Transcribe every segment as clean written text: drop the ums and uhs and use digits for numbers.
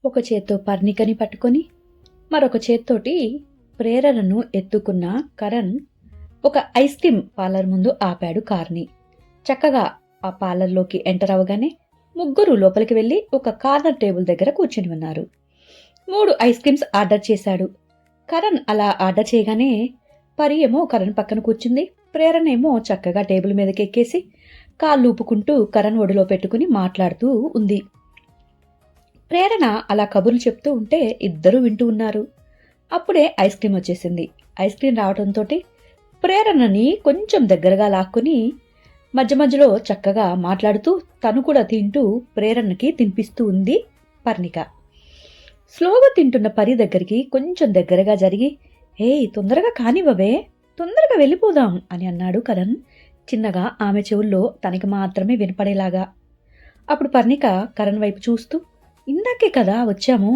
ఒక చేత్తో పర్ణికని పట్టుకొని మరొక చేత్తోటి ప్రేరణను ఎత్తుకున్న కరణ్ ఒక ఐస్ క్రీమ్ పార్లర్ ముందు ఆపాడు కార్ని. చక్కగా ఆ పార్లర్లోకి ఎంటర్ అవగానే ముగ్గురు లోపలికి వెళ్లి ఒక కార్నర్ టేబుల్ దగ్గర కూర్చుని ఉన్నారు. 3 ఐస్ క్రీమ్స్ ఆర్డర్ చేశాడు. కరణ్ అలా ఆర్డర్ చేయగానే పరి ఏమో కరణ్ పక్కన కూర్చుంది. ప్రేరణ ఏమో చక్కగా టేబుల్ మీదకి ఎక్కేసి కాళ్ళు ఊపుకుంటూ కరణ్ ఒడిలో పెట్టుకుని మాట్లాడుతూ ఉంది. ప్రేరణ అలా కబుర్లు చెప్తూ ఉంటే ఇద్దరూ వింటూ ఉన్నారు. అప్పుడే ఐస్ క్రీమ్ వచ్చేసింది. ఐస్ క్రీమ్ రావడంతో ప్రేరణని కొంచెం దగ్గరగా లాక్కుని మధ్య మధ్యలో చక్కగా మాట్లాడుతూ తను కూడా తింటూ ప్రేరణకి తినిపిస్తూ ఉంది పర్ణిక. స్లోగా తింటున్న పరి దగ్గరికి కొంచెం దగ్గరగా జరిగి, తొందరగా కానివ్వవే, తొందరగా వెళ్ళిపోదాం అని అన్నాడు కరణ్ చిన్నగా ఆమె చెవుల్లో తనకి మాత్రమే వినపడేలాగా. అప్పుడు పర్ణిక కరణ్ వైపు చూస్తూ, ఇందాకే కదా వచ్చాము,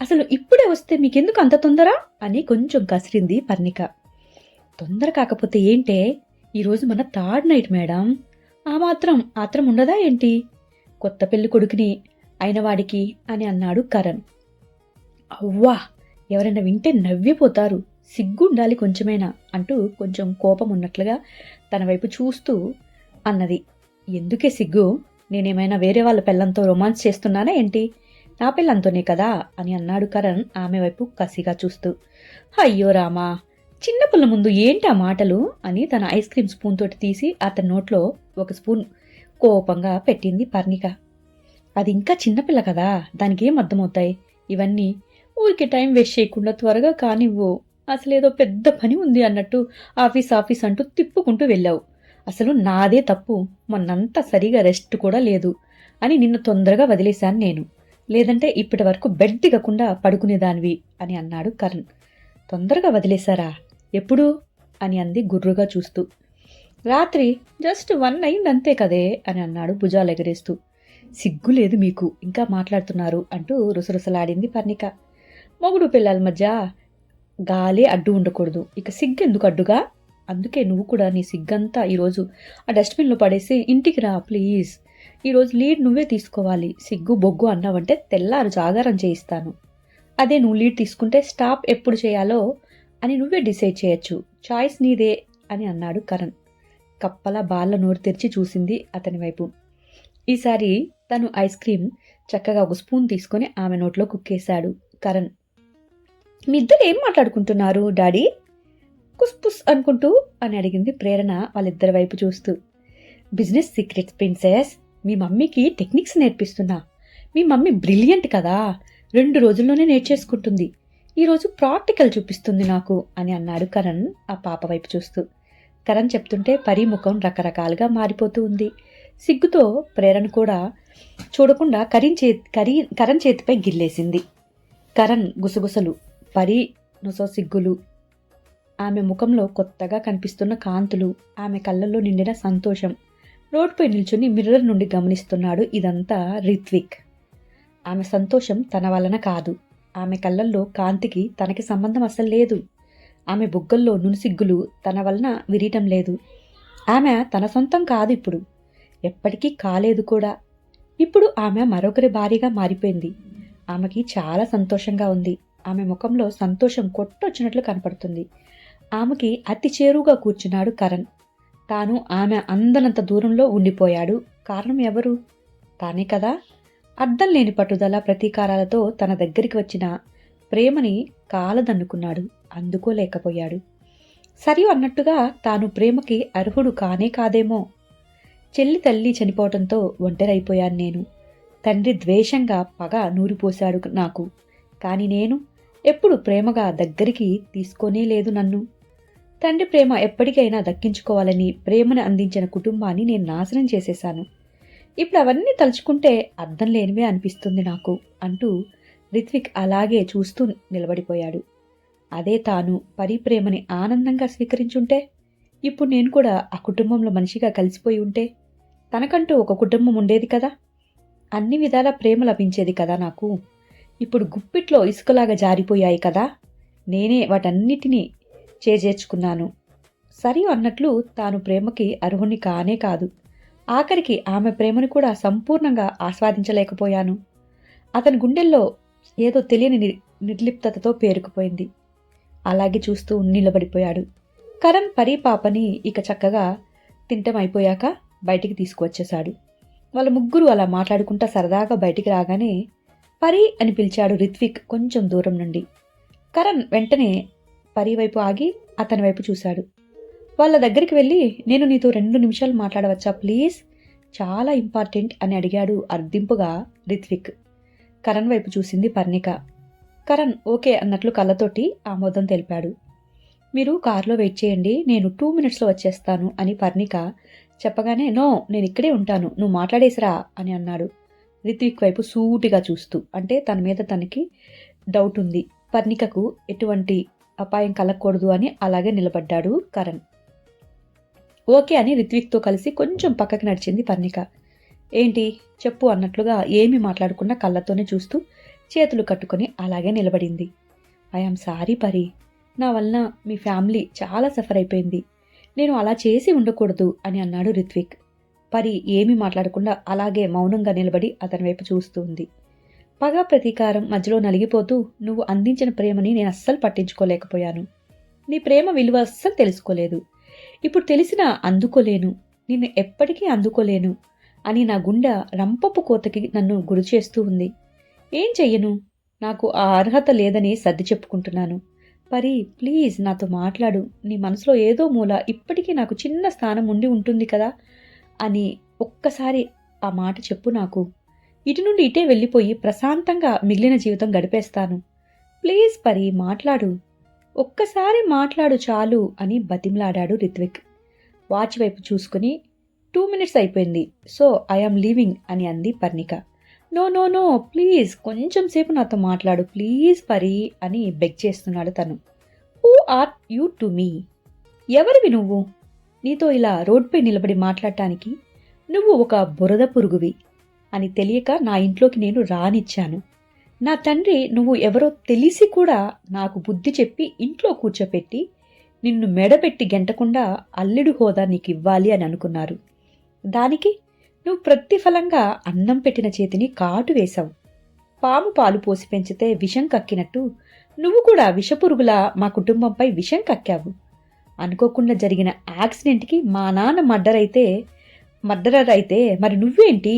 అసలు ఇప్పుడే వస్తే మీకెందుకు అంత తొందర అని కొంచెం కసిరింది పర్ణిక. తొందర కాకపోతే ఏంటే, ఈరోజు మన థర్డ్ నైట్ మేడం, ఆ మాత్రం ఆత్రం ఉండదా ఏంటి, కొత్త పెళ్లి కొడుకుని అయినవాడికి అని అన్నాడు కరణ్. అవ్వా, ఎవరైనా వింటే నవ్విపోతారు, సిగ్గుండాలి కొంచెమైనా అంటూ కొంచెం కోపం ఉన్నట్లుగా తన వైపు చూస్తూ అన్నది. ఎందుకే సిగ్గు, నేనేమైనా వేరే వాళ్ళ పిల్లంతో రొమాన్స్ చేస్తున్నానా ఏంటి, నా పిల్లంతోనే కదా అని అన్నాడు కరణ్ ఆమె వైపు కసిగా చూస్తూ. అయ్యో రామా, చిన్నపిల్ల ముందు ఏంటి ఆ మాటలు అని తన ఐస్ క్రీమ్ స్పూన్ తోటి తీసి అతని నోట్లో ఒక స్పూన్ కోపంగా పెట్టింది పర్ణిక. అది ఇంకా చిన్నపిల్ల కదా, దానికి ఏం అర్థమవుతాయి ఇవన్నీ, ఊరికి టైం వేస్ట్ చేయకుండా త్వరగా కానివ్వు, అసలేదో పెద్ద పని ఉంది అన్నట్టు ఆఫీస్ ఆఫీస్ అంటూ తిప్పుకుంటూ వెళ్ళావు, అసలు నాదే తప్పు, మొన్నంతా సరిగా రెస్ట్ కూడా లేదు అని నిన్ను తొందరగా వదిలేశాను నేను, లేదంటే ఇప్పటి వరకు బెడ్ దిగకుండా పడుకునేదానివి అని అన్నాడు కరణ్. తొందరగా వదిలేశారా, ఎప్పుడు అని అంది గుర్రుగా చూస్తూ. రాత్రి జస్ట్ 1 అయిందంతే కదే అని అన్నాడు భుజాలు ఎగరేస్తూ. సిగ్గు లేదు మీకు, ఇంకా మాట్లాడుతున్నారు అంటూ రుసరుసలాడింది పర్ణిక. మొగుడు పిల్లల మధ్య గాలి అడ్డు ఉండకూడదు, ఇక సిగ్గెందుకు అడ్డుగా, అందుకే నువ్వు కూడా నీ సిగ్గంతా ఈరోజు ఆ డస్ట్బిన్లో పడేసి ఇంటికి రా ప్లీజ్, ఈరోజు లీడ్ నువ్వే తీసుకోవాలి, సిగ్గు బొగ్గు అన్నావంటే తెల్లారు జాగారం చేయిస్తాను, అదే నువ్వు లీడ్ తీసుకుంటే స్టాప్ ఎప్పుడు చేయాలో అని నువ్వే డిసైడ్ చేయొచ్చు, చాయిస్ నీదే అని అన్నాడు కరణ్. కప్పలా బాళ్ళ నోరు తెరిచి చూసింది అతని వైపు. ఈసారి తను ఐస్ క్రీమ్ చక్కగా ఒక స్పూన్ తీసుకొని ఆమె నోట్లో కుక్కేశాడు కరణ్. మీ ఇద్దరు ఏం మాట్లాడుకుంటున్నారు డాడీ, కుస్పుస్ అనుకుంటూ అని అడిగింది ప్రేరణ వాళ్ళిద్దరి వైపు చూస్తూ. బిజినెస్ సీక్రెట్స్ ప్రిన్సెస్, మీ మమ్మీకి టెక్నిక్స్ నేర్పిస్తున్నా, మీ మమ్మీ బ్రిలియంట్ కదా, 2 రోజుల్లోనే నేర్చేసుకుంటుంది, ఈరోజు ప్రాక్టికల్ చూపిస్తుంది నాకు అని అన్నాడు కరణ్ ఆ పాప వైపు చూస్తూ. కరణ్ చెప్తుంటే పరి ముఖం రకరకాలుగా మారిపోతూ ఉంది. సిగ్గుతో ప్రేరణ కూడా చూడకుండా కరణ్ చేతిపై గిల్లేసింది. కరణ్ గుసగుసలు, పరి నొసో సిగ్గులు, ఆమె ముఖంలో కొత్తగా కనిపిస్తున్న కాంతులు, ఆమె కళ్ళల్లో నిండిన సంతోషం. రోడ్డుపై నిల్చుని మిర్రర్ నుండి గమనిస్తున్నాడు ఇదంతా రిత్విక్. ఆమె సంతోషం తన వలన కాదు, ఆమె కళ్ళల్లో కాంతికి తనకి సంబంధం అసలు లేదు, ఆమె బుగ్గల్లో నునుసిగ్గులు తన వలన విరియటం లేదు. ఆమె తన సొంతం కాదు, ఇప్పుడు ఎప్పటికీ కాలేదు కూడా. ఇప్పుడు ఆమె మరొకరి భార్యగా మారిపోయింది. ఆమెకి చాలా సంతోషంగా ఉంది. ఆమె ముఖంలో సంతోషం కొట్టొచ్చినట్లు కనపడుతుంది. ఆమెకి అతి చేరువుగా కూర్చున్నాడు కరణ్. తాను ఆమె అందనంత దూరంలో ఉండిపోయాడు. కారణం ఎవరు? తానే కదా. అర్థం లేని పట్టుదల ప్రతీకారాలతో తన దగ్గరికి వచ్చిన ప్రేమని కాలదన్నుకున్నాడు, అందుకోలేకపోయాడు. సరి అన్నట్టుగా తాను ప్రేమకి అర్హుడు కానే కాదేమో. చెల్లి తల్లి చనిపోవటంతో ఒంటరైపోయాను నేను. తండ్రి ద్వేషంగా పగ నూరిపోశాడు నాకు. కాని నేను ఎప్పుడు ప్రేమగా దగ్గరికి తీసుకోనే లేదు నన్ను. తండ్రి ప్రేమ ఎప్పటికైనా దక్కించుకోవాలని ప్రేమను అందించిన కుటుంబాన్ని నేను నాశనం చేసేశాను. ఇప్పుడు అవన్నీ తలుచుకుంటే అర్థం లేనివే అనిపిస్తుంది నాకు అంటూ రిత్విక్ అలాగే చూస్తూ నిలబడిపోయాడు. అదే తాను పరిప్రేమని ఆనందంగా స్వీకరించుంటే, ఇప్పుడు నేను కూడా ఆ కుటుంబంలో మనిషిగా కలిసిపోయి ఉంటే, తనకంటూ ఒక కుటుంబం ఉండేది కదా, అన్ని విధాల ప్రేమ లభించేది కదా నాకు. ఇప్పుడు గుప్పిట్లో ఇసుకలాగా జారిపోయాయి కదా, నేనే వాటన్నిటినీ చేజేర్చుకున్నాను. సరి అన్నట్లు తాను ప్రేమకి అర్హుని కానే కాదు. ఆఖరికి ఆమె ప్రేమను కూడా సంపూర్ణంగా ఆస్వాదించలేకపోయాను. అతని గుండెల్లో ఏదో తెలియని నిర్లిప్తతతో పేరుకుపోయింది. అలాగే చూస్తూ నిలబడిపోయాడు. కరణ్ పరీ పాపని ఇక చక్కగా తింటం అయిపోయాక బయటికి తీసుకువచ్చేశాడు. వాళ్ళ ముగ్గురు అలా మాట్లాడుకుంటా సరదాగా బయటికి రాగానే పరీ అని పిలిచాడు రిత్విక్ కొంచెం దూరం నుండి. కరణ్ వెంటనే పరీ వైపు ఆగి అతని వైపు చూశాడు. వాళ్ళ దగ్గరికి వెళ్ళి, నేను నీతో 2 నిమిషాలు మాట్లాడవచ్చా ప్లీజ్, చాలా ఇంపార్టెంట్ అని అడిగాడు అర్దింపుగా రిత్విక్. కరణ్ వైపు చూసింది పర్ణిక. కరణ్ ఓకే అన్నట్లు కళ్ళతోటి ఆమోదం తెలిపాడు. మీరు కారులో వెయిట్ చేయండి, నేను 2 మినిట్స్లో వచ్చేస్తాను అని పర్ణిక చెప్పగానే, నో నేను ఇక్కడే ఉంటాను, నువ్వు మాట్లాడేసిరా అని అన్నాడు రిత్విక్ వైపు సూటిగా చూస్తూ. అంటే తన మీద తనకి డౌట్ ఉంది, పర్ణికకు ఎటువంటి అపాయం కలగకూడదు అని అలాగే నిలబడ్డాడు కరణ్. ఓకే అని రిత్విక్తో కలిసి కొంచెం పక్కకి నడిచింది పర్ణిక. ఏంటి చెప్పు అన్నట్లుగా ఏమీ మాట్లాడకుండా కళ్ళతోనే చూస్తూ చేతులు కట్టుకొని అలాగే నిలబడింది. ఐఆమ్ సారీ పరి, నా వలన మీ ఫ్యామిలీ చాలా సఫర్ అయిపోయింది, నేను అలా చేసి ఉండకూడదు అని అన్నాడు రిత్విక్. పరి ఏమీ మాట్లాడకుండా అలాగే మౌనంగా నిలబడి అతని వైపు చూస్తూ ఉంది. పగ ప్రతీకారం మధ్యలో నలిగిపోతూ, నువ్వు అందించిన ప్రేమని నేను అస్సలు పట్టించుకోలేకపోయాను, నీ ప్రేమ విలువ అస్సలు తెలుసుకోలేదు, ఇప్పుడు తెలిసినా అందుకోలేను, నిన్ను ఎప్పటికీ అందుకోలేను అని నా గుండె రంపపు కోతకి నన్ను గురి చేస్తూ ఉంది. ఏం చెయ్యను, నాకు ఆ అర్హత లేదని సర్ది చెప్పుకుంటున్నాను. పరి ప్లీజ్ నాతో మాట్లాడు, నీ మనసులో ఏదో మూల ఇప్పటికీ నాకు చిన్న స్థానం ఉండి ఉంటుంది కదా అని ఒక్కసారి ఆ మాట చెప్పు నాకు, ఇటు నుండి ఇటే వెళ్ళిపోయి ప్రశాంతంగా మిగిలిన జీవితం గడిపేస్తాను. ప్లీజ్ పరి మాట్లాడు, ఒక్కసారి మాట్లాడు చాలు అని బతిమలాడాడు రిత్విక్. వాచ్ వైపు చూసుకుని 2 మినిట్స్ అయిపోయింది, సో ఐఆమ్ లీవింగ్ అని అంది Parnika. No no no please కొంచెం సేపు నాతో మాట్లాడు ప్లీజ్ పరి అని బెగ్ చేస్తున్నాడు తను. Who are you to me, ఎవరివి నువ్వు, నీతో ఇలా రోడ్పై నిలబడి మాట్లాడటానికి, నువ్వు ఒక బురద పురుగువి అని తెలియక నా ఇంట్లోకి నేను రానిచ్చాను. నా తండ్రి నువ్వు ఎవరో తెలిసి కూడా నాకు బుద్ధి చెప్పి ఇంట్లో కూర్చోపెట్టి నిన్ను మెడపెట్టి గెంటకుండా అల్లుడు హోదా నీకు ఇవ్వాలి అని అనుకున్నారు. దానికి నువ్వు ప్రతిఫలంగా అన్నం పెట్టిన చేతిని కాటు వేశావు. పాము పాలు పోసి పెంచితే విషం కక్కినట్టు నువ్వు కూడా విషపురుగులా మా కుటుంబంపై విషం కక్కావు. అనుకోకుండా జరిగిన యాక్సిడెంట్కి మా నాన్న మర్డరర్ అయితే మరి నువ్వేంటి,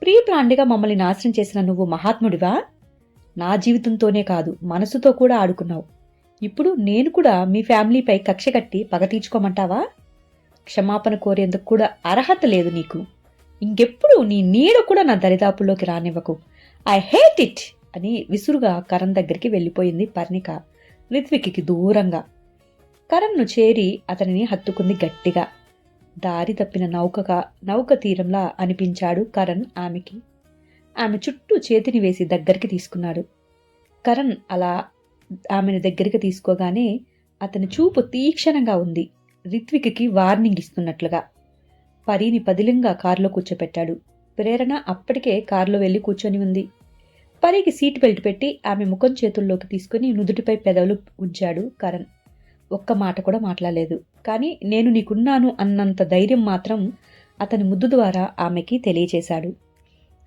ప్రీ ప్లాన్డ్గా మమ్మల్ని నాశనం చేసిన నువ్వు మహాత్ముడివా? నా జీవితంతోనే కాదు మనసుతో కూడా ఆడుకున్నావు. ఇప్పుడు నేను కూడా మీ ఫ్యామిలీపై కక్ష కట్టి పగ తీర్చుకోమంటావా? క్షమాపణ కోరేందుకు కూడా అర్హత లేదు నీకు. ఇంకెప్పుడు నీ నీడ కూడా నా దరిదాపుల్లోకి రానివ్వకు. ఐ హేట్ ఇట్ అని విసురుగా కరణ్ దగ్గరికి వెళ్ళిపోయింది పర్ణిక రిత్విక్కి దూరంగా. కరణ్ను చేరి అతనిని హత్తుకుంది గట్టిగా. దారి తప్పిన నౌక తీరంలా అనిపించాడు కరణ్ ఆమెకి. ఆమె చుట్టూ చేతిని వేసి దగ్గరికి తీసుకున్నాడు. కరణ్ అలా ఆమెను దగ్గరికి తీసుకోగానే అతని చూపు తీక్షణంగా ఉంది, రిత్విక్కి వార్నింగ్ ఇస్తున్నట్లుగా. పరీని పదిలంగా కారులో కూర్చోపెట్టాడు. ప్రేరణ అప్పటికే కారులో వెళ్లి కూర్చొని ఉంది. పరికి సీట్ బెల్ట్ పెట్టి ఆమె ముఖం చేతుల్లోకి తీసుకుని నుదుటిపై పెదవులు ఉంచాడు కరణ్. ఒక్క మాట కూడా మాట్లాడలేదు, కానీ నేను నీకున్నాను అన్నంత ధైర్యం మాత్రం అతని ముద్దు ద్వారా ఆమెకి తెలియచేశాడు.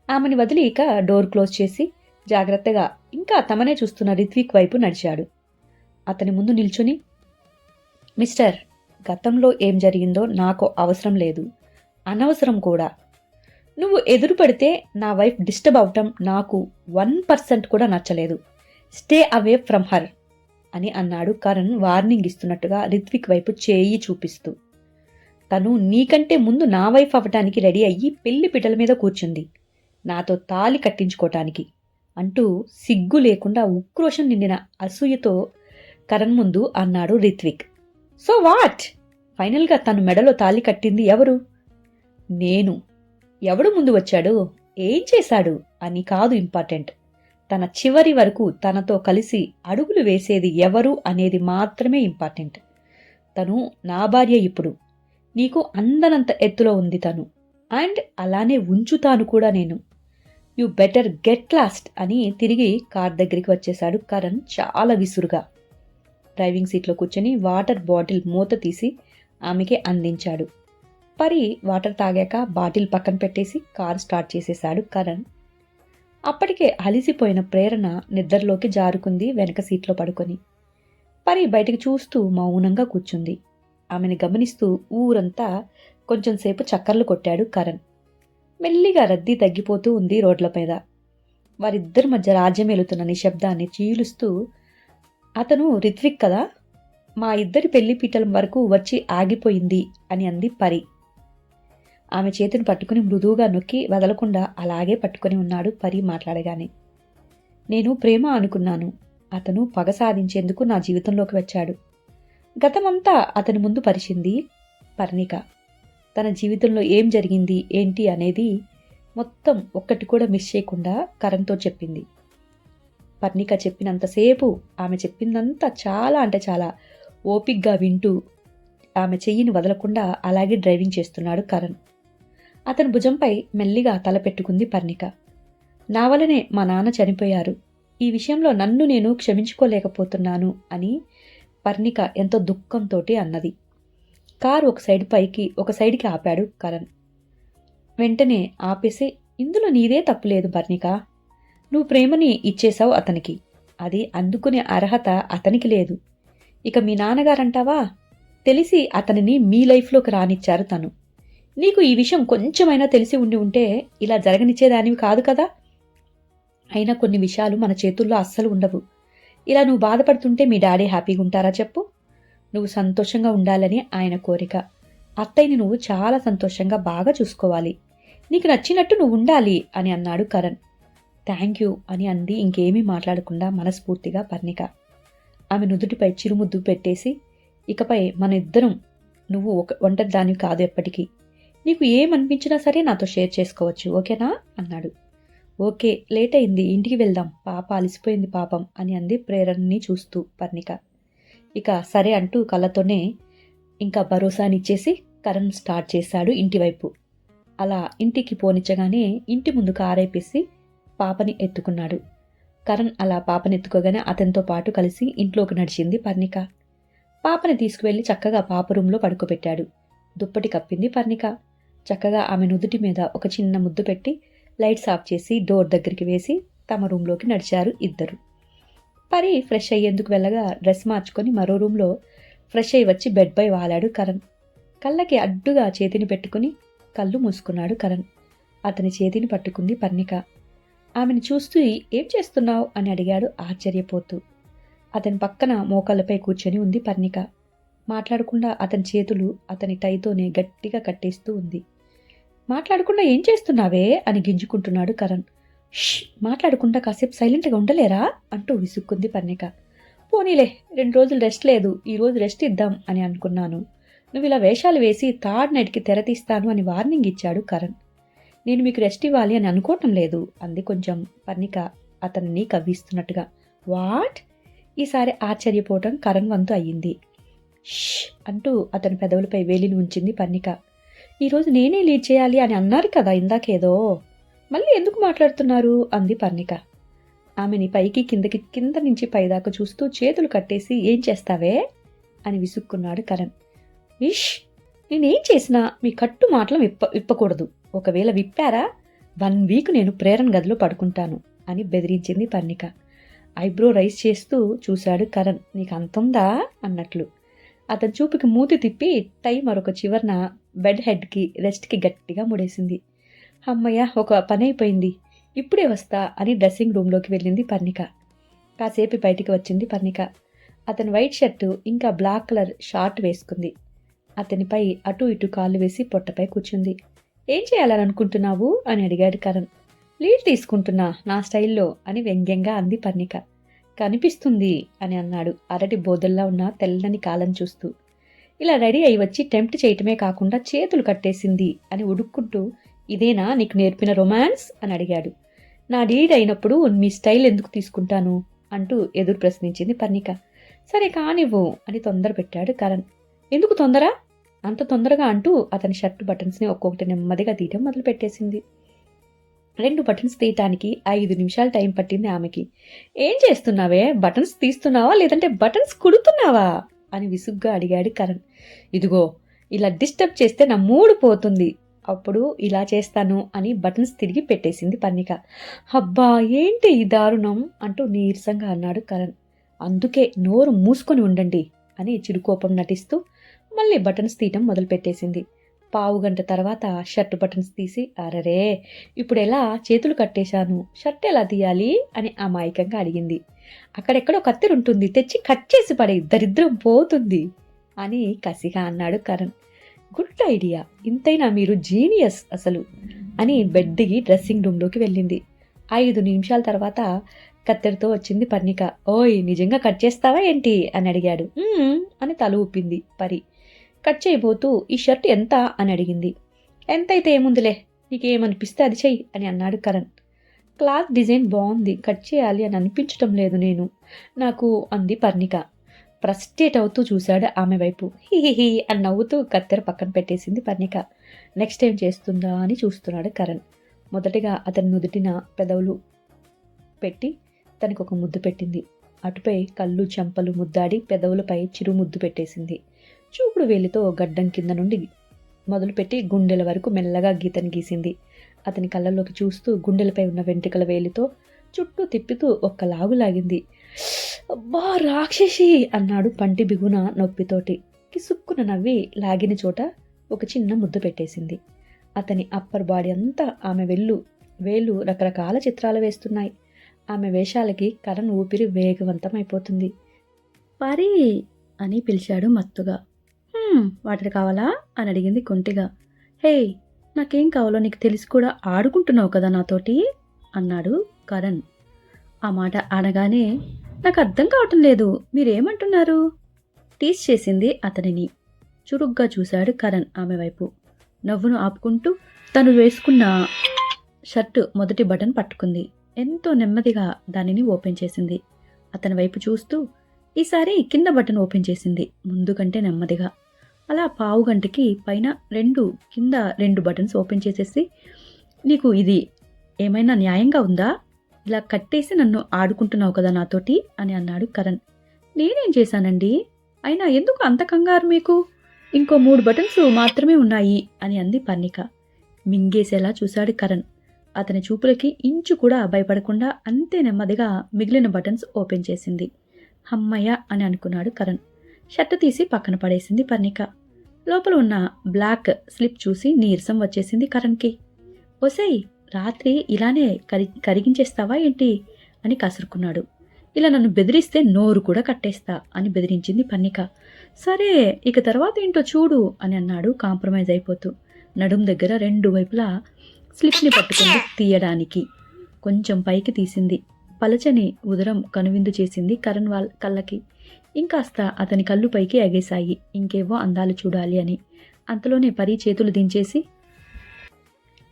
ఆమెని వదిలి ఇక డోర్ క్లోజ్ చేసి జాగ్రత్తగా ఇంకా తమనే చూస్తున్న రిత్విక్ వైపు నడిచాడు. అతని ముందు నిల్చుని, మిస్టర్, గతంలో ఏం జరిగిందో నాకు అవసరం లేదు, అనవసరం కూడా. నువ్వు ఎదురుపడితే నా వైఫ్ డిస్టర్బ్ అవటం నాకు 1% కూడా నచ్చలేదు. స్టే అవే ఫ్రమ్ హర్ అని అన్నాడు కరణ్ వార్నింగ్ ఇస్తున్నట్టుగా రిత్విక్ వైపు చేయి చూపిస్తూ. తను నీకంటే ముందు నా వైఫ్ అవ్వటానికి రెడీ అయ్యి పెళ్లి పిటల మీద కూర్చుంది, నాతో తాళి కట్టించుకోటానికి అంటూ సిగ్గు లేకుండా ఉక్రోషం నిండిన అసూయతో కరణ్ ముందు అన్నాడు రిత్విక్. So what? ఫైనల్గా తను మెడలో తాళి కట్టింది ఎవరు? నేను. ఎవడు ముందు వచ్చాడు, ఏం చేశాడు అని కాదు ఇంపార్టెంట్, తన చివరి వరకు తనతో కలిసి అడుగులు వేసేది ఎవరు అనేది మాత్రమే ఇంపార్టెంట్. తను నా భార్య, ఇప్పుడు నీకు అందనంత ఎత్తులో ఉంది తను, అండ్ అలానే ఉంచుతాను కూడా నేను. యు బెటర్ గెట్ లాస్ట్ అని తిరిగి కార్ దగ్గరికి వచ్చేశాడు కరణ్ చాలా విసురుగా. డ్రైవింగ్ సీట్లో కూర్చొని వాటర్ బాటిల్ మూత తీసి ఆమెకి అందించాడు. పరి వాటర్ తాగాక బాటిల్ పక్కన పెట్టేసి కారు స్టార్ట్ చేసేశాడు కరణ్. అప్పటికే అలిసిపోయిన ప్రేరణ నిద్రలోకి జారుకుంది వెనక సీట్లో పడుకొని. పరి బయటికి చూస్తూ మౌనంగా కూర్చుంది. ఆమెను గమనిస్తూ ఊరంతా కొంచెంసేపు చక్కర్లు కొట్టాడు కరణ్. మెల్లిగా రద్దీ తగ్గిపోతూ ఉంది రోడ్ల మీద. వారిద్దరి మధ్య రాజ్యం వెళుతున్న నిశ్శబ్దాన్ని చీలుస్తూ, అతను రిత్విక్ కదా, మా ఇద్దరి పెళ్లిపీటల వరకు వచ్చి ఆగిపోయింది అని అంది పరి. ఆమె చేతిని పట్టుకుని మృదువుగా నొక్కి వదలకుండా అలాగే పట్టుకుని ఉన్నాడు పరి మాట్లాడగానే. నేను ప్రేమ అనుకున్నాను. అతను పగ సాధించేందుకు నా జీవితంలోకి వచ్చాడు. గతమంతా అతని ముందు పరిచింది పర్ణిక. తన జీవితంలో ఏం జరిగింది ఏంటి అనేది మొత్తం ఒక్కటి కూడా మిస్ చేయకుండా కరణ్తో చెప్పింది. పర్ణిక చెప్పినంతసేపు ఆమె చెప్పిందంతా చాలా అంటే చాలా ఓపిగ్గా వింటూ ఆమె చెయ్యిని వదలకుండా అలాగే డ్రైవింగ్ చేస్తున్నాడు కరణ్. అతని భుజంపై మెల్లిగా తల పెట్టుకుంది పర్ణిక. నా వలనే మా నాన్న చనిపోయారు. ఈ విషయంలో నన్ను నేను క్షమించుకోలేకపోతున్నాను అని పర్ణిక ఎంతో దుఃఖంతోటి అన్నది. కారు ఒక సైడ్కి ఆపాడు కరణ్. వెంటనే ఆపేసి, ఇందులో నీదే తప్పులేదు పర్ణిక. నువ్వు ప్రేమని ఇచ్చేశావు అతనికి. అది అందుకునే అర్హత అతనికి లేదు. ఇక మీ నాన్నగారంటావా, తెలిసి అతనిని మీ లైఫ్లోకి రానిచ్చారు తను. నీకు ఈ విషయం కొంచెమైనా తెలిసి ఉంటే ఇలా జరగనిచ్చేదానివి కాదు కదా. అయినా కొన్ని విషయాలు మన చేతుల్లో అస్సలు ఉండవు. ఇలా నువ్వు బాధపడుతుంటే మీ డాడీ హ్యాపీగా ఉంటారా చెప్పు? నువ్వు సంతోషంగా ఉండాలని ఆయన కోరిక. అత్తయ్యని నువ్వు చాలా సంతోషంగా బాగా చూసుకోవాలి. నీకు నచ్చినట్టు నువ్వు ఉండాలి అని అన్నాడు కరణ్. థ్యాంక్ యూ అని అంది ఇంకేమీ మాట్లాడకుండా మనస్ఫూర్తిగా పర్ణిక. ఆమె నుదుటిపై చిరుముద్దు పెట్టేసి, ఇకపై మన ఇద్దరం, నువ్వు ఒంటరి దానివి కాదు ఎప్పటికీ. నీకు ఏమనిపించినా సరే నాతో షేర్ చేసుకోవచ్చు, ఓకేనా అన్నాడు. ఓకే, లేట్ అయింది, ఇంటికి వెళ్దాం, పాప అలిసిపోయింది పాపం అని అంది ప్రేరణని చూస్తూ పర్ణిక. ఇక సరే అంటూ కళ్ళతోనే ఇంకా భరోసానిచ్చేసి కరణ్ స్టార్ట్ చేశాడు ఇంటివైపు. అలా ఇంటికి పోనిచ్చగానే ఇంటి ముందు కారేపేసి పాపని ఎత్తుకున్నాడు. కరణ్ అలా పాపని ఎత్తుకోగానే అతనితో పాటు కలిసి ఇంట్లోకి నడిచింది పర్ణిక. పాపని తీసుకువెళ్లి చక్కగా పాప రూంలో పడుకోబెట్టాడు. దుప్పటి కప్పింది పర్ణిక. చక్కగా ఆమె నుదుటి మీద ఒక చిన్న ముద్దు పెట్టి లైట్స్ ఆఫ్ చేసి డోర్ దగ్గరికి వేసి తమ రూంలోకి నడిచారు ఇద్దరు. పరి ఫ్రెష్ అయ్యేందుకు వెళ్ళగా డ్రెస్ మార్చుకొని మరో రూంలో ఫ్రెష్ అయ్యి వచ్చి బెడ్పై వాలాడు కరణ్. కళ్ళకి అడ్డుగా చేతిని పెట్టుకుని కళ్ళు మూసుకున్నాడు కరణ్. అతని చేతిని పట్టుకుంది పర్ణిక. ఆమెను చూస్తూ ఏం చేస్తున్నావు అని అడిగాడు ఆశ్చర్యపోతూ. అతని పక్కన మోకాళ్ళపై కూర్చొని ఉంది పర్ణిక. మాట్లాడకుండా అతని చేతులు అతని టైతోనే గట్టిగా కట్టేస్తూ ఉంది. మాట్లాడకుండా ఏం చేస్తున్నావే అని గింజుకుంటున్నాడు కరణ్. ష్, మాట్లాడకుండా కాసేపు సైలెంట్గా ఉండలేరా అంటూ విసుక్కుంది పర్ణిక. పోనీలే, 2 రోజులు రెస్ట్ లేదు, ఈరోజు రెస్ట్ ఇద్దాం అని అనుకున్నాను. నువ్వు ఇలా వేషాలు వేసి థర్డ్ నైట్కి తెరతీస్తాను అని వార్నింగ్ ఇచ్చాడు కరణ్. నేను మీకు రెస్ట్ ఇవ్వాలి అని అనుకోవటం లేదు అంది కొంచెం పర్ణిక అతన్ని కవ్విస్తున్నట్టుగా. వాట్? ఈసారి ఆశ్చర్యపోవటం కరణ్ వంతు అయ్యింది. ష్ అంటూ అతని పెదవులపై వేలిని ఉంచింది పర్ణిక. ఈరోజు నేనే లీడ్ చేయాలి అని అన్నారు కదా ఇందాకేదో, మళ్ళీ ఎందుకు మాట్లాడుతున్నారు అంది పర్ణిక. ఆమెని పైకి కిందకి, కింద నుంచి పైదాకా చూస్తూ చేతులు కట్టేసి ఏం చేస్తావే అని విసుక్కున్నాడు కరణ్. ఇష్, నేనేం చేసినా మీ కట్టు మాటలు విప్పకూడదు. ఒకవేళ విప్పారా 1 వీక్ నేను ప్రేరణ గదిలో పడుకుంటాను అని బెదిరించింది పర్ణిక. ఐబ్రో రైస్ చేస్తూ చూశాడు కరణ్. నీకు అంతుందా అన్నట్లు. అతని చూపుకి మూతి తిప్పి టై మరొక చివరన బెడ్ హెడ్కి రెస్ట్కి గట్టిగా ముడేసింది. అమ్మయ్య, ఒక పని అయిపోయింది, ఇప్పుడే వస్తా అని డ్రెస్సింగ్ రూమ్లోకి వెళ్ళింది పర్ణిక. కాసేపు బయటికి వచ్చింది పర్ణిక. అతని వైట్ షర్టు ఇంకా బ్లాక్ కలర్ షార్ట్ వేసుకుంది. అతనిపై అటు ఇటు కాళ్ళు వేసి పొట్టపై కూర్చుంది. ఏం చేయాలని అనుకుంటున్నావు అని అడిగాడు కరణ్. లీడ్ తీసుకుంటున్నా నా స్టైల్లో అని వ్యంగ్యంగా అంది పర్ణిక. కనిపిస్తుంది అని అన్నాడు అరటి బోదల్లా ఉన్న తెల్లని కాలం చూస్తూ. ఇలా రెడీ అయి వచ్చి టెంప్ట్ చేయటమే కాకుండా చేతులు కట్టేసింది అని ఉడుక్కుంటూ, ఇదేనా నీకు నేర్పిన రొమాన్స్ అని అడిగాడు. నా లీడ్ అయినప్పుడు మీ స్టైల్ ఎందుకు తీసుకుంటాను అంటూ ఎదురు ప్రశ్నించింది పర్ణిక. సరే కానివ్వు అని తొందర పెట్టాడు కరణ్. ఎందుకు తొందర? అంత తొందరగా అంటూ అతని షర్టు బటన్స్ని ఒక్కొక్కటి నెమ్మదిగా తీయటం మొదలుపెట్టేసింది. 2 బటన్స్ తీయటానికి 5 నిమిషాలు టైం పట్టింది ఆమెకి. ఏం చేస్తున్నావే, బటన్స్ తీస్తున్నావా లేదంటే బటన్స్ కుడుతున్నావా అని విసుగ్గా అడిగాడు కరణ్. ఇదిగో, ఇలా డిస్టర్బ్ చేస్తే నా మూడు పోతుంది అప్పుడు ఇలా చేస్తాను అని బటన్స్ తిరిగి పెట్టేసింది పర్ణిక. అబ్బా ఏంటి ఈ దారుణం అంటూ నీరసంగా అన్నాడు కరణ్. అందుకే నోరు మూసుకొని ఉండండి అని చిరుకోపం నటిస్తూ మళ్ళీ బటన్స్ తీయటం మొదలుపెట్టేసింది. పావుగంట తర్వాత షర్ట్ బటన్స్ తీసి, అరరే ఇప్పుడు ఎలా చేతులు కట్టేశాను, షర్ట్ ఎలా తీయాలి అని అమాయకంగా అడిగింది. అక్కడెక్కడో కత్తెర ఉంటుంది, తెచ్చి కట్ చేసి పడే, దరిద్రం పోతుంది అని కసిగా అన్నాడు కరణ్. గుడ్ ఐడియా, ఇంతైనా మీరు జీనియస్ అసలు అని బెడ్ దిగి డ్రెస్సింగ్ రూమ్లోకి వెళ్ళింది. 5 నిమిషాల తర్వాత కత్తెరతో వచ్చింది పర్ణిక. ఓయ్ నిజంగా కట్ చేస్తావా ఏంటి అని అడిగాడు. అని తల ఊపింది పరి. కట్ చేయబోతూ ఈ షర్ట్ ఎంత అని అడిగింది. ఎంతైతే ఏముందిలే, నీకేమనిపిస్తే అది చెయ్యి అని అన్నాడు కరణ్. క్లాత్ డిజైన్ బాగుంది, కట్ చేయాలి అని అనిపించటం లేదు నాకు అంది పర్ణిక. ఫ్రస్ట్రేట్ అవుతూ చూశాడు ఆమె వైపు. హిహిహి అని నవ్వుతూ కత్తెర పక్కన పెట్టేసింది పర్ణిక. నెక్స్ట్ టైం చేస్తుందా అని చూస్తున్నాడు కరణ్. మొదటిగా అతని నుదుటిన పెదవులు పెట్టి తనకు ఒక ముద్దు పెట్టింది. అటుపై కళ్ళు చెంపలు ముద్దాడి పెదవులపై చిరు ముద్దు పెట్టేసింది. చూపుడు వేలితో గడ్డం కింద నుండి మొదలుపెట్టి గుండెల వరకు మెల్లగా గీతని గీసింది. అతని కళ్ళల్లోకి చూస్తూ గుండెలపై ఉన్న వెంట్రుకల వేలితో చుట్టూ తిప్పుతూ ఒక్క లాగు లాగింది. అబ్బా రాక్షసి అన్నాడు పంటి బిగున నొప్పితోటి. కిసుక్కున నవ్వి లాగిన చోట ఒక చిన్న ముద్దు పెట్టేసింది. అతని అప్పర్ బాడీ అంతా ఆమె వేళ్ళు రకరకాల చిత్రాలు వేస్తున్నాయి. ఆమె వేషాలకి కరణ్ ఊపిరి వేగవంతమైపోతుంది. పరి అని పిలిచాడు మత్తుగా. వాటర్ కావాలా అని అడిగింది కొంటిగా. హే నాకేం కావాలో నీకు తెలిసి కూడా ఆడుకుంటున్నావు కదా నాతోటి అన్నాడు కరణ్. ఆ మాట అనగానే నాకు అర్థం కావటం లేదు, మీరేమంటున్నారు? టీస్ చేసింది అతనిని. చురుగ్గా చూశాడు కరణ్ ఆమె వైపు. నవ్వును ఆపుకుంటూ తను వేసుకున్న షర్టు మొదటి బటన్ పట్టుకుంది. ఎంతో నెమ్మదిగా దానిని ఓపెన్ చేసింది. అతని వైపు చూస్తూ ఈసారి కింద బటన్ ఓపెన్ చేసింది, ముందు కంటే నెమ్మదిగా. అలా పావుగంటకి పైన కింద 2 బటన్స్ ఓపెన్ చేసేసి, నీకు ఇది ఏమైనా న్యాయంగా ఉందా? ఇలా కట్టేసి నన్ను ఆడుకుంటున్నావు కదా నాతోటి అని అన్నాడు కరణ్. నేనేం చేశానండి? అయినా ఎందుకు అంత కంగారు మీకు? ఇంకో 3 బటన్స్ మాత్రమే ఉన్నాయి అని అంది పర్ణిక. మింగేసేలా చూశాడు కరణ్. అతని చూపులకి ఇంచు కూడా భయపడకుండా అంతే నెమ్మదిగా మిగిలిన బటన్స్ ఓపెన్ చేసింది. హమ్మయ్య అని అనుకున్నాడు కరణ్. షర్టు తీసి పక్కన పడేసింది పర్ణిక. లోపల ఉన్న బ్లాక్ స్లిప్ చూసి నీరసం వచ్చేసింది కరణ్కి. ఒసేయ్ రాత్రి ఇలానే కరిగించేస్తావా ఏంటి అని కసురుకున్నాడు. ఇలా నన్ను బెదిరిస్తే నోరు కూడా కట్టేస్తా అని బెదిరించింది పర్ణిక. సరే ఇక తర్వాత ఏంటో చూడు అని అన్నాడు కాంప్రమైజ్ అయిపోతూ. నడుం దగ్గర 2 వైపులా స్లిప్ని పట్టుకుంది తీయడానికి. కొంచెం పైకి తీసింది. పలచని ఉదరం కనువిందు చేసింది కరణ్ కళ్ళకి. ఇంకాస్త అతని కళ్ళు పైకి ఎగేశాయి, ఇంకేవో అందాలు చూడాలి అని. అంతలోనే పరి చేతులు దించేసి,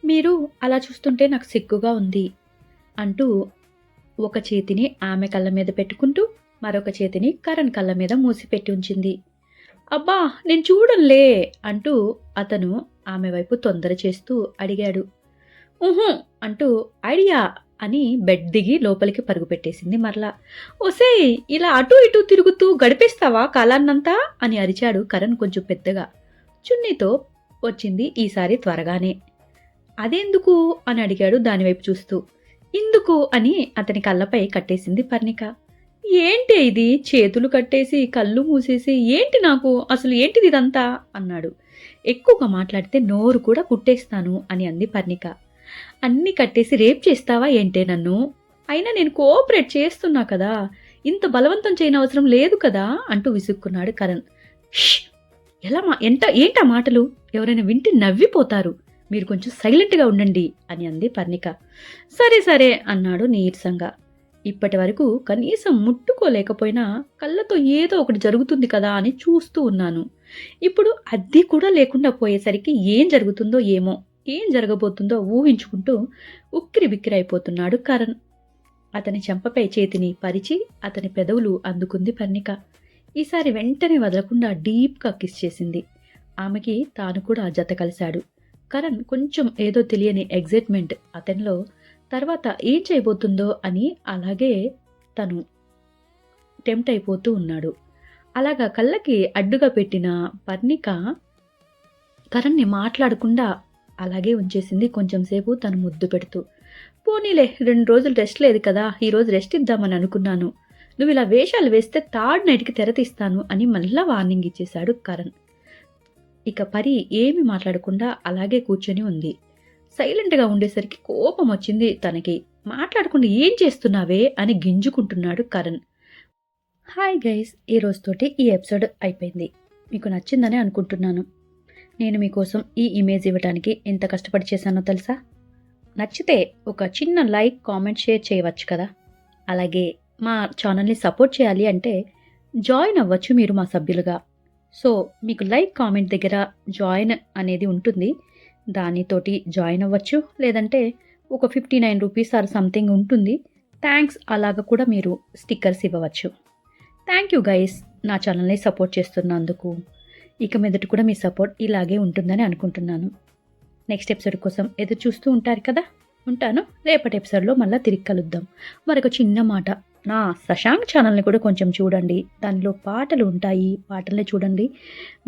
మీరు అలా చూస్తుంటే నాకు సిగ్గుగా ఉంది అంటూ ఒక చేతిని ఆమె కళ్ళ మీద పెట్టుకుంటూ మరొక చేతిని కరణ్ కళ్ళ మీద మూసిపెట్టి ఉంచింది. అబ్బా నేను చూడంలే అంటూ అతను ఆమె వైపు తొందర చేస్తూ అడిగాడు. ఊహు అంటూ ఐడియా అని బెడ్ దిగి లోపలికి పరుగు పెట్టేసింది మరలా. ఒసేయ్ ఇలా అటూ ఇటూ తిరుగుతూ గడిపేస్తావా కాలాన్నంతా అని అరిచాడు కరణ్ కొంచెం పెద్దగా. చున్నీతో వచ్చింది ఈసారి త్వరగానే. అదెందుకు అని అడిగాడు దానివైపు చూస్తూ. ఇందుకు అని అతని కళ్ళపై కట్టేసింది పర్ణిక. ఏంటి ఇది, చేతులు కట్టేసి కళ్ళు మూసేసి, ఏంటి నాకు అసలు ఏంటిది ఇదంతా అన్నాడు. ఎక్కువగా మాట్లాడితే నోరు కూడా కుట్టేస్తాను అని అంది పర్ణిక. అన్నీ కట్టేసి రేప్ చేస్తావా ఏంటే నన్ను? అయినా నేను కోఆపరేట్ చేస్తున్నా కదా, ఇంత బలవంతం చేయనవసరం లేదు కదా అంటూ విసుక్కున్నాడు కరణ్. ఎలా ఏంటా మాటలు, ఎవరైనా వింటే నవ్విపోతారు, మీరు కొంచెం సైలెంట్గా ఉండండి అని అంది పర్ణిక. సరే సరే అన్నాడు నీరసంగా. ఇప్పటి వరకు కనీసం ముట్టుకోలేకపోయినా కళ్ళతో ఏదో ఒకటి జరుగుతుంది కదా అని చూస్తూ ఉన్నాను. ఇప్పుడు అది కూడా లేకుండా పోయేసరికి ఏం జరుగుతుందో ఏమో, ఏం జరగబోతుందో ఊహించుకుంటూ ఉక్కిరి బిక్కిరి అయిపోతున్నాడు కరణ్. అతని చెంపపై చేతిని పరిచి అతని పెదవులు అందుకుంది పర్ణిక. ఈసారి వెంటనే వదలకుండా డీప్గా కిస్ చేసింది. ఆమెకి తాను కూడా జత కలిశాడు. కరణ్ కొంచెం ఏదో తెలియని ఎగ్జైట్మెంట్ అతనిలో. తర్వాత ఏం చేయబోతుందో అని అలాగే తను టెంప్ట్ అయిపోతూ ఉన్నాడు. అలాగా కళ్ళకి అడ్డుగా పెట్టిన పర్ణిక కరణ్ని మాట్లాడకుండా అలాగే ఉంచేసింది కొంచెం సేపు తను ముద్దు పెడుతూ. పోనీలే 2 రోజులు రెస్ట్ లేదు కదా, ఈరోజు రెస్ట్ ఇద్దామని అనుకున్నాను. నువ్వు ఇలా వేషాలు వేస్తే థర్డ్ నైట్కి తెర తీస్తాను అని మళ్ళా వార్నింగ్ ఇచ్చేశాడు కరణ్. ఇక పరి ఏమి మాట్లాడకుండా అలాగే కూర్చొని ఉంది. సైలెంట్గా ఉండేసరికి కోపం వచ్చింది తనకి. మాట్లాడకుండా ఏం చేస్తున్నావే అని గింజుకుంటున్నాడు కరణ్. హాయ్ గైస్, ఈ రోజుతోటి ఈ ఎపిసోడ్ అయిపోయింది. మీకు నచ్చిందని అనుకుంటున్నాను. నేను మీకోసం ఈ ఇమేజ్ ఇవ్వడానికి ఎంత కష్టపడి చేశానో తెలుసా? నచ్చితే ఒక చిన్న లైక్, కామెంట్, షేర్ చేయవచ్చు కదా. అలాగే మా ఛానల్ని సపోర్ట్ చేయాలి అంటే జాయిన్ అవ్వచ్చు మీరు మా సభ్యులుగా. సో మీకు లైక్, కామెంట్ దగ్గర జాయిన్ అనేది ఉంటుంది, దానితోటి జాయిన్ అవ్వచ్చు. లేదంటే ఒక 59 రూపీస్ ఆర్ సంథింగ్ ఉంటుంది, థ్యాంక్స్ అలాగా కూడా మీరు స్టిక్కర్స్ ఇవ్వవచ్చు. థ్యాంక్ యూ గైస్, నా ఛానల్ని సపోర్ట్ చేస్తున్నందుకు. ఇక మీదట కూడా మీ సపోర్ట్ ఇలాగే ఉంటుందని అనుకుంటున్నాను. నెక్స్ట్ ఎపిసోడ్ కోసం ఎదురు చూస్తూ ఉంటారు కదా. ఉంటాను. రేపటి ఎపిసోడ్లో మళ్ళీ తిరిగి కలుద్దాం. మరొక చిన్న మాట, నా శశాంక్ ఛానల్ని కూడా కొంచెం చూడండి. దానిలో పాటలు ఉంటాయి, పాటల్ని చూడండి.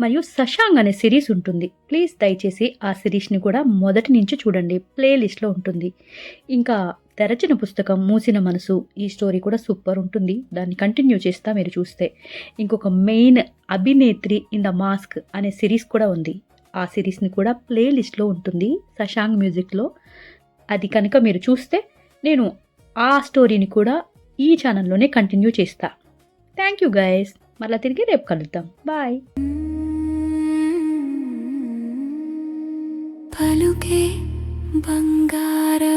మరియు శశాంక్ అనే సిరీస్ ఉంటుంది, ప్లీజ్ దయచేసి ఆ సిరీస్ని కూడా మొదటి నుంచి చూడండి, ప్లేలిస్ట్లో ఉంటుంది. ఇంకా తెరచిన పుస్తకం, మూసిన మనసు, ఈ స్టోరీ కూడా సూపర్ ఉంటుంది, దాన్ని కంటిన్యూ చేస్తా మీరు చూస్తే. ఇంకొక main Abhinetri in the mask అనే సిరీస్ కూడా ఉంది, ఆ సిరీస్ని కూడా ప్లేలిస్ట్లో ఉంటుంది శశాంక్ మ్యూజిక్లో. అది కనుక మీరు చూస్తే నేను ఆ స్టోరీని కూడా ఈ ఛానల్లోనే కంటిన్యూ చేస్తా. థ్యాంక్ యూ గైస్, మళ్ళీ తిరిగి రేపు కలుద్దాం. బాయ్. పలుకే బంగారం